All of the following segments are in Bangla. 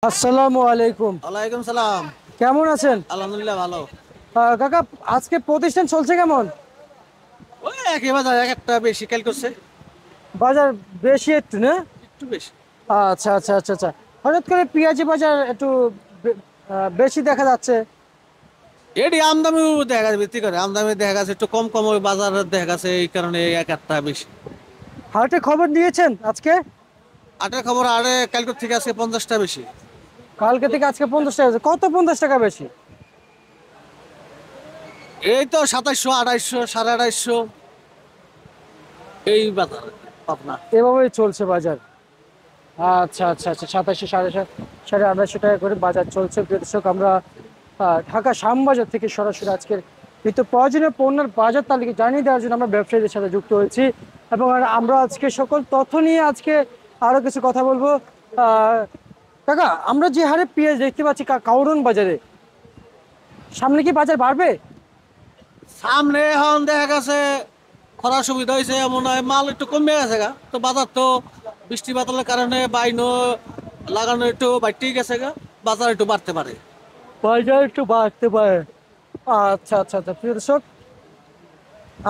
আসসালামু আলাইকুম। ওয়ালাইকুম সালাম। কেমন আছেন? আলহামদুলিল্লাহ ভালো। কাকা, আজকে প্রতিষ্ঠান চলছে কেমন? ওই একই বাজার, এক একটা বেশি কাল করছে। বাজার বেশি একটু না? একটু বেশি। আচ্ছা আচ্ছা আচ্ছা আচ্ছা। হঠাৎ করে পেঁয়াজি বাজার একটু বেশি দেখা যাচ্ছে। এটি আমদামি দেখা গেছে, ভিত্তি করে আমদামি দেখা গেছে একটু কম কম, ওই বাজারে দেখা গেছে এই কারণে এক একটা বেশি। হাটে খবর নিয়েছেন আজকে? আটের খবর আরে কালকের থেকে আজকে 50টা বেশি। কালকে থেকে আজকে 50 টাকা কত? 50 টাকা বেশি? এই তো 2700, 2800, 2850 এই বাজার পাবনা। এভাবেই চলছে বাজার। আচ্ছা আচ্ছা আচ্ছা, 2700, 2800 টাকা করে বাজার চলছে। প্রিয় দর্শক, আমরা ঢাকা শ্যামবাজার থেকে সরাসরি আজকের নিত্য প্রয়োজনীয় পণ্যের বাজার তালিকা জানিয়ে দেওয়ার জন্য আমরা ব্যবসায়ীদের সাথে যুক্ত হয়েছি এবং আমরা আজকে সকল তথ্য নিয়ে আজকে আরো কিছু কথা বলবো। কাকা, আমরা যে হারে পেঁয়াজ দেখতে পাচ্ছি কাউরন বাজারে, সামনে কি বাজার বাড়বে? সামনে এখন দেখা গেছে খরা সুবিধা হয়েছে, মনে হয় মাল একটু কমে গেছে গা, তো বাজার তো বৃষ্টি বাদলের কারণে বাইনো লাগানো একটু বাড়তেই গেছে গা, বাজার একটু বাড়তে পারে। বাজার একটু বাড়তে পারে। আচ্ছা আচ্ছা আচ্ছা, প্রিয় দর্শক,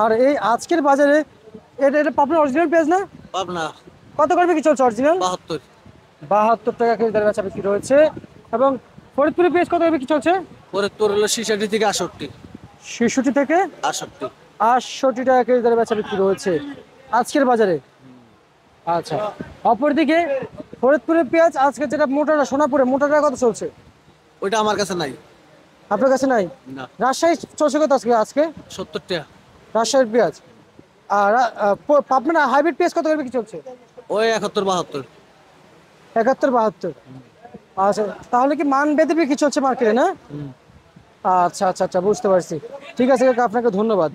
আর এই আজকের বাজারে এটা এটা আপনার অরিজিনাল পেঁয়াজ না? পাবনা কত করে কি চলছে অরিজিনাল? 72। 72 টাকা কেজি দরে বেচা বিক্রি রয়েছে। এবং ফরিদপুরের পেঁয়াজ কত করে কি চলছে? পরে তোর হলো 66 থেকে 68। 66 থেকে 68। 68 টাকা কেজি দরে বেচা বিক্রি রয়েছে আজকের বাজারে। আচ্ছা, অপরদিকে ফরিদপুরের পেঁয়াজ আজকে যেটা মোটাটা, সোনাপুরে মোটাটা কত চলছে? ওইটা আমার কাছে নাই। আপনার কাছে নাই? না। রাজশাহী চলছে কত আজকে আজকে? 70 টাকা। রাজশাহীর পেঁয়াজ। আর আপনার হাইব্রিড পেঁয়াজ কত করে কি চলছে? ওই 71, 72। 71, 72। আচ্ছা, তাহলে কি মান বেঁধে বিক্রি চলছে মার্কেটে না? আচ্ছা আচ্ছা আচ্ছা, বুঝতে পারছি। ঠিক আছে কাকা, আপনাকে ধন্যবাদ।